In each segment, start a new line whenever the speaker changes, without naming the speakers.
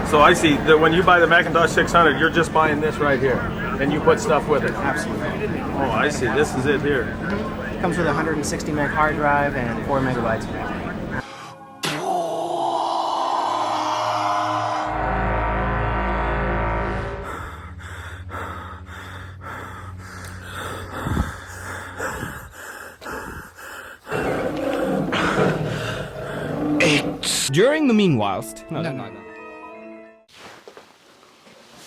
So I see that when you buy the Macintosh 600, you're just buying this right here, and you put stuff with it.
Absolutely.
Oh, I see. This is it here.
Comes with a 160 meg hard drive and 4 megabytes of memory.
During the meanwhilest... No.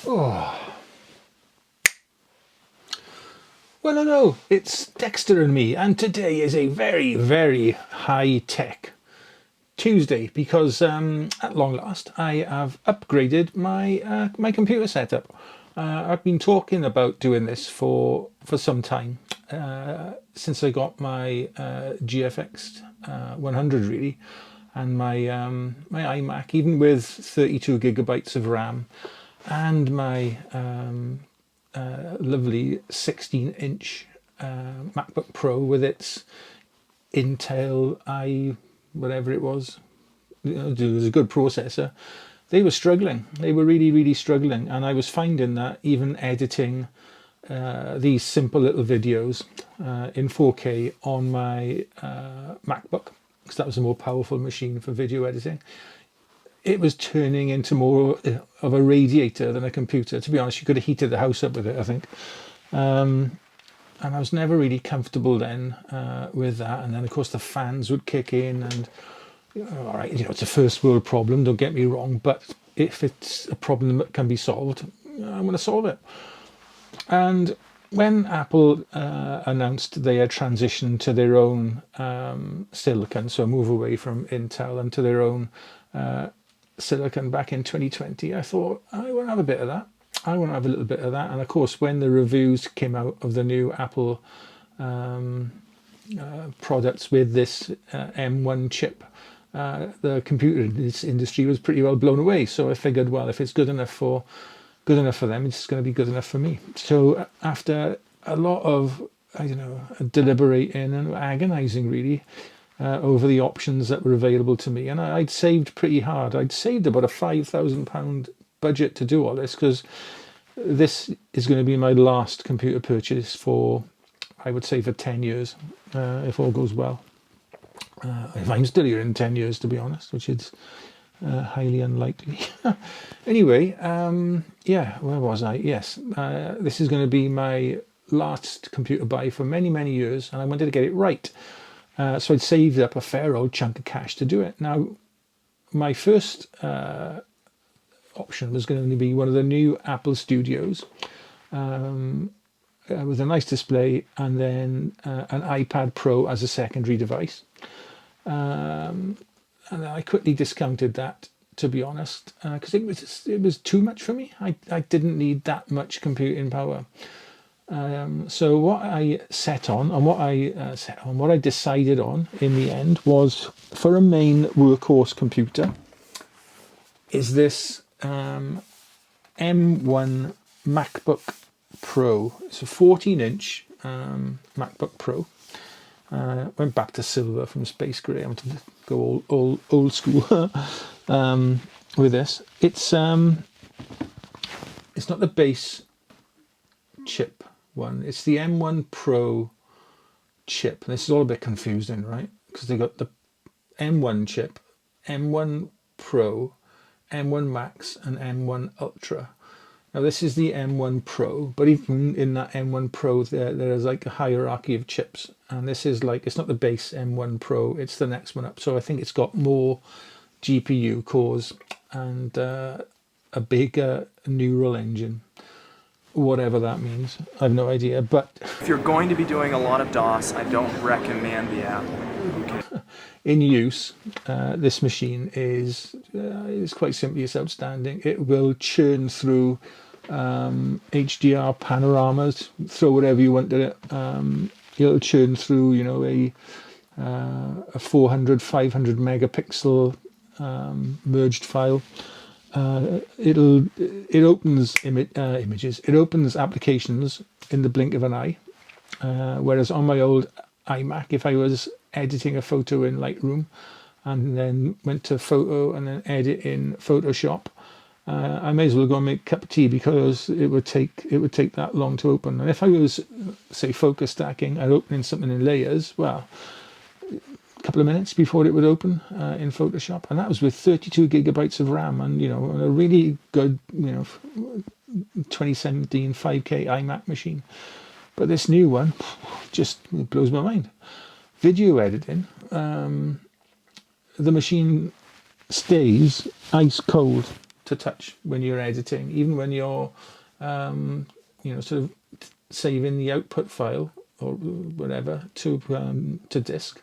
Oh. Well, hello, it's Dexter and me, and today is a very, very high-tech Tuesday because at long last I have upgraded my my computer setup. I've been talking about doing this for some time, since I got my GFX 100 really, and my my iMac, even with 32 gigabytes of RAM, and my lovely 16-inch MacBook Pro with its Intel whatever it was. It was a good processor. They were struggling. They were really, really struggling, and I was finding that even editing these simple little videos in 4K on my MacBook, because that was a more powerful machine for video editing, it was turning into more of a radiator than a computer. To be honest, you could have heated the house up with it, I think. And I was never really comfortable then with that. And then, of course, the fans would kick in, and all right, you know, it's a first world problem, don't get me wrong, but if it's a problem that can be solved, I'm going to solve it. And when Apple announced they had transitioned to their own silicon, so move away from Intel and to their own silicon back in 2020, I thought, I want to have a bit of that. I want to have a little bit of that. And of course, when the reviews came out of the new Apple products with this M1 chip, the computer industry was pretty well blown away. So I figured, well, if it's good enough for them, it's going to be good enough for me. So after a lot of, I don't know, deliberating and agonizing really over the options that were available to me, and I'd saved pretty hard. I'd saved about a £5,000 budget to do all this, because this is going to be my last computer purchase for, I would say, for 10 years, if all goes well. If I'm still here in 10 years, to be honest, which is highly unlikely. Anyway, yeah, where was I? Yes, this is going to be my last computer buy for many, many years, and I wanted to get it right. So I'd saved up a fair old chunk of cash to do it. Now, my first option was going to be one of the new Apple Studios, with a nice display, and then an iPad Pro as a secondary device. And I quickly discounted that, to be honest, because it was too much for me. I didn't need that much computing power. So what I set on, and what I decided on in the end, was for a main workhorse computer is this M1 MacBook Pro. It's a 14-inch MacBook Pro. Went back to silver from space grey. I want to go old school with this. It's not the base chip one. It's the M1 Pro chip. This is all a bit confusing, right? Because they got the M1 chip, M1 Pro, M1 Max, and M1 Ultra. Now this is the M1 Pro, but even in that M1 Pro, there's like a hierarchy of chips, and this is like, it's not the base M1 Pro, it's the next one up. So I think it's got more GPU cores and a bigger neural engine, whatever that means. I have no idea. But
if you're going to be doing a lot of DOS, I don't recommend the app. Okay.
In use, this machine is quite simply, it's outstanding. It will churn through HDR panoramas, throw whatever you want at it. It'll churn through, you know, a 400, 500 megapixel merged file. It opens images. It opens applications in the blink of an eye. Whereas on my old iMac, if I was editing a photo in Lightroom and then went to photo and then edit in Photoshop, I may as well go and make a cup of tea because it would take that long to open. And if I was, say, focus stacking and opening something in layers, well, a couple of minutes before it would open in Photoshop, and that was with 32 gigabytes of RAM and a really good 2017 5K iMac machine. But this new one just blows my mind. Video editing, the machine stays ice cold to touch when you're editing, even when you're sort of saving the output file or whatever to disk.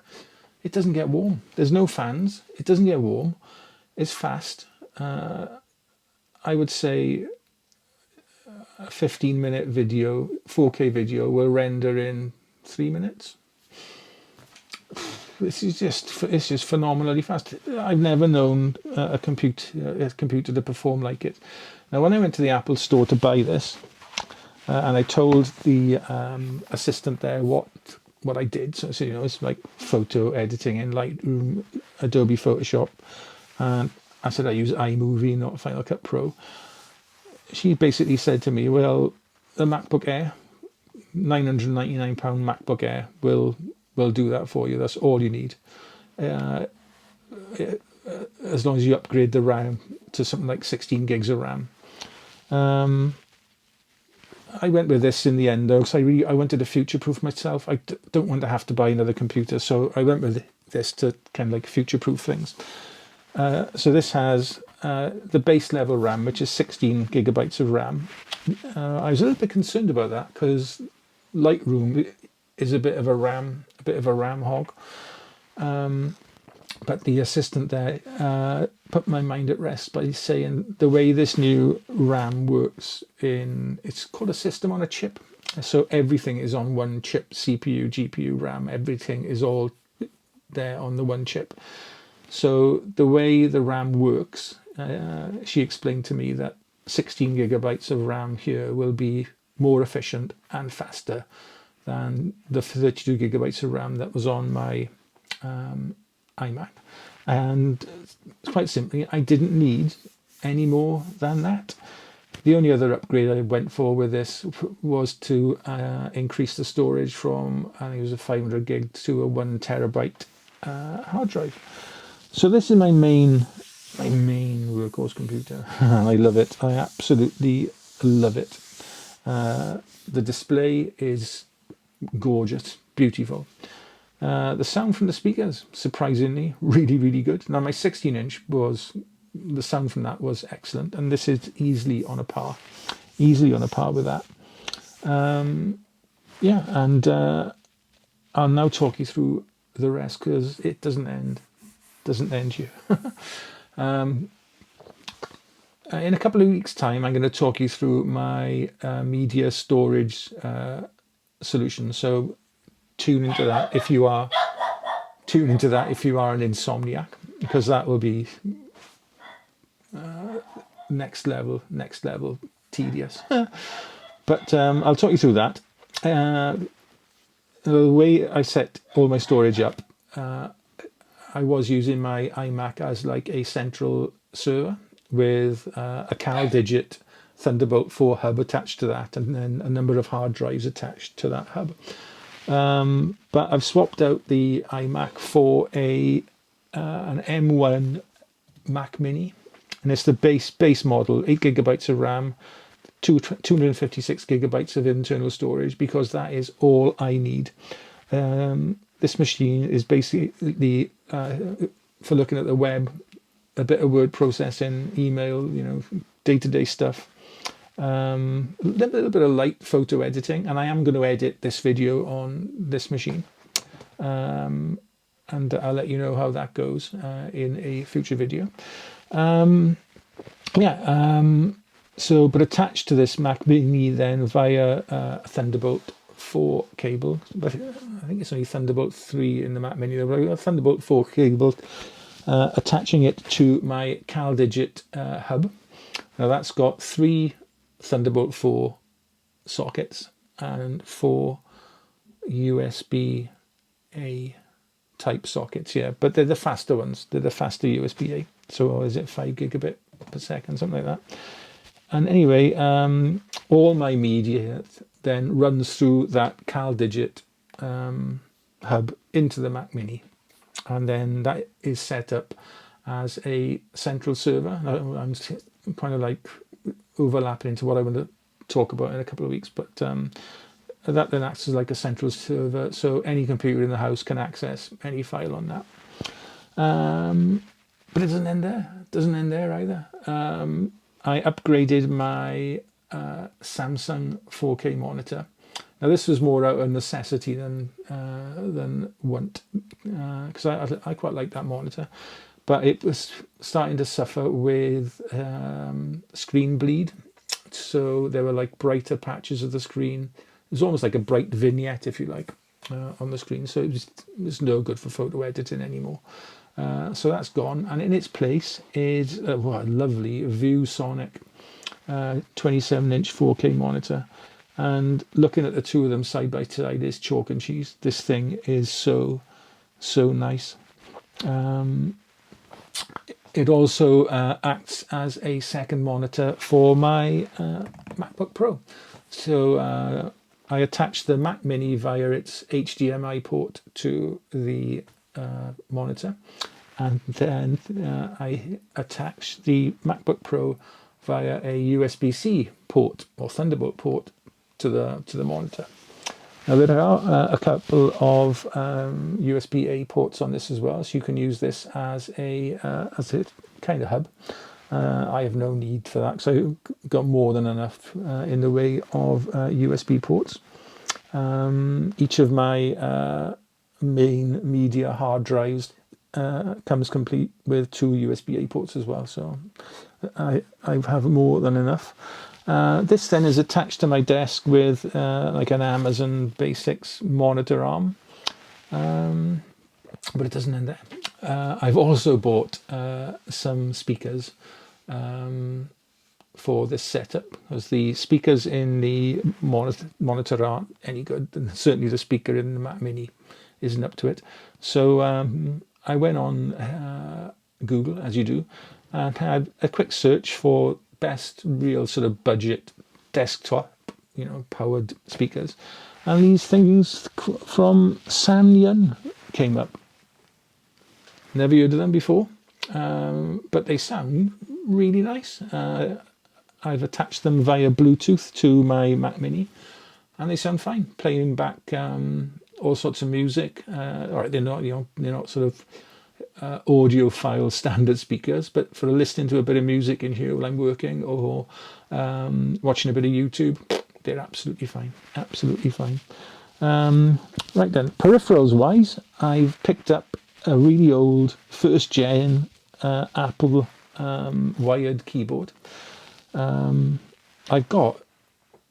It doesn't get warm. There's no fans. It doesn't get warm. It's fast. I would say a 15-minute video, 4K video, will render in 3 minutes. It's just phenomenally fast. I've never known a computer to perform like it. Now, when I went to the Apple store to buy this, and I told the assistant there what I did, so it's like photo editing in Lightroom, Adobe Photoshop, and I said I use iMovie, not Final Cut Pro. She basically said to me, well, the MacBook Air, £999 MacBook Air will do that for you. That's all you need. As long as you upgrade the RAM to something like 16 gigs of RAM. I went with this in the end though, because I wanted to future-proof myself. I don't want to have to buy another computer, so I went with this to kind of like future-proof things. So this has the base level RAM, which is 16 gigabytes of RAM. I was a little bit concerned about that because Lightroom is a bit of a RAM hog. But the assistant there put my mind at rest by saying the way this new RAM works it's called a system on a chip. So everything is on one chip, CPU, GPU, RAM, everything is all there on the one chip. So the way the RAM works, she explained to me that 16 gigabytes of RAM here will be more efficient and faster than the 32 gigabytes of RAM that was on my iMac. And quite simply, I didn't need any more than that. The only other upgrade I went for with this was to increase the storage from, I think it was a 500 gig to a 1 terabyte hard drive. So this is my main workhorse computer. I love it. I absolutely love it. The display is gorgeous, beautiful. The sound from the speakers, surprisingly, really, really good. Now my 16-inch the sound from that was excellent, and this is easily on a par with that. Yeah, and I'll now talk you through the rest because it doesn't end here. In a couple of weeks' time, I'm going to talk you through my media storage solution. So tune into that if you are an insomniac, because that will be next level tedious. But I'll talk you through that. The way I set all my storage up, I was using my iMac as like a central server with a CalDigit Thunderbolt 4 hub attached to that, and then a number of hard drives attached to that hub. But I've swapped out the iMac for an M1 Mac Mini, and it's the base model, 8 gigabytes of RAM, 256 gigabytes of internal storage, because that is all I need. This machine is basically for looking at the web, a bit of word processing, email, day-to-day stuff. A little bit of light photo editing, and I am going to edit this video on this machine, and I'll let you know how that goes in a future video. But attached to this Mac Mini then via a Thunderbolt 4 cable, but I think it's only Thunderbolt 3 in the Mac Mini. I've got a Thunderbolt 4 cable attaching it to my CalDigit hub. Now that's got 3 Thunderbolt 4 sockets and 4 USB-A type sockets, yeah, but they're the faster ones. They're the faster USB-A. So is it 5 gigabit per second, something like that. And anyway, all my media then runs through that CalDigit hub into the Mac Mini, and then that is set up as a central server. Now, I'm kind of like overlapping into what I want to talk about in a couple of weeks, but that then acts as like a central server, so any computer in the house can access any file on that. But it doesn't end there. It doesn't end there either. I upgraded my Samsung 4K monitor. Now this was more out of necessity than want, because I quite like that monitor, but it was starting to suffer with screen bleed. So there were like brighter patches of the screen. It was almost like a bright vignette, if you like, on the screen. So it was no good for photo editing anymore. So that's gone, and in its place is a lovely Viewsonic 27-inch 4K monitor. And looking at the two of them side by side is chalk and cheese. This thing is so nice. It also acts as a second monitor for my MacBook Pro. So I attached the Mac Mini via its HDMI port to the monitor, and then I attached the MacBook Pro via a USB-C port or Thunderbolt port to the monitor. Now there are a couple of USB-A ports on this as well, so you can use this as a kind of hub. I have no need for that, so I've got more than enough in the way of USB ports. Each of my main media hard drives comes complete with 2 USB-A ports as well, so I have more than enough. This then is attached to my desk with like an Amazon Basics monitor arm, but it doesn't end there. I've also bought some speakers for this setup, because the speakers in the monitor aren't any good, and certainly the speaker in the Mac Mini isn't up to it. So I went on Google, as you do, and had a quick search for best real sort of budget desktop, powered speakers, and these things from Sanyon came up. Never heard of them before, but they sound really nice. I've attached them via Bluetooth to my Mac Mini, and they sound fine. Playing back all sorts of music. All right, they're not sort of audiophile standard speakers, but for listening to a bit of music in here while I'm working or watching a bit of YouTube, they're absolutely fine. Absolutely fine. Right then, peripherals wise, I've picked up a really old first gen Apple wired keyboard. I've got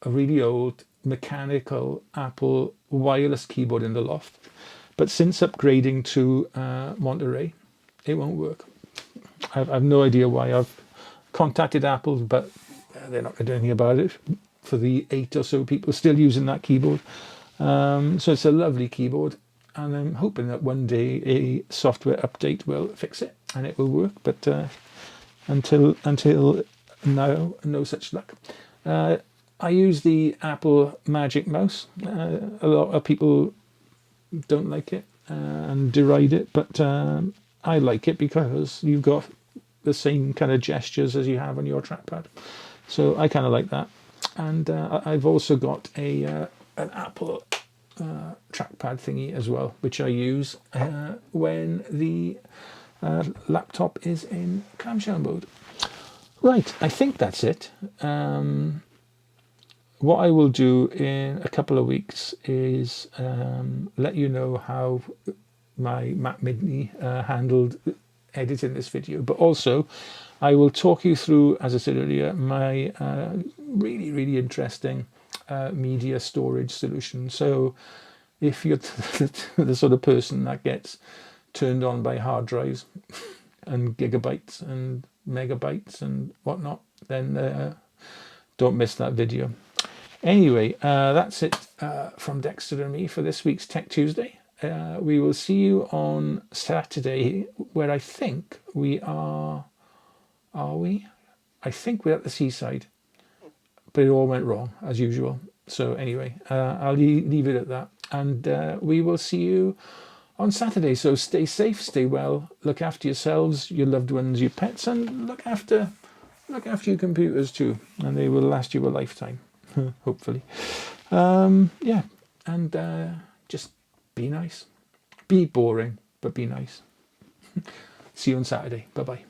a really old mechanical Apple wireless keyboard in the loft, but since upgrading to Monterey, it won't work. I've no idea why. I've contacted Apple, but they're not going to do anything about it for the 8 or so people still using that keyboard. So it's a lovely keyboard, and I'm hoping that one day a software update will fix it and it will work, but until now, no such luck. I use the Apple Magic Mouse. A lot of people don't like it and deride it, but I like it because you've got the same kind of gestures as you have on your trackpad. So I kind of like that. And I've also got an Apple trackpad thingy as well, which I use when the laptop is in clamshell mode. Right, I think that's it. What I will do in a couple of weeks is let you know how my Mac Mini handled editing this video, but also I will talk you through, as I said earlier, my really, really interesting media storage solution. So if you're the sort of person that gets turned on by hard drives and gigabytes and megabytes and whatnot, then don't miss that video. Anyway, that's it from Dexter and me for this week's Tech Tuesday. We will see you on Saturday, where I think we are we? I think we're at the seaside, but it all went wrong as usual. So anyway, I'll leave it at that, and we will see you on Saturday. So stay safe, stay well, look after yourselves, your loved ones, your pets, and look after your computers too, and they will last you a lifetime, hopefully. Yeah, and just be nice, be boring, but be nice. See you on Saturday. Bye bye.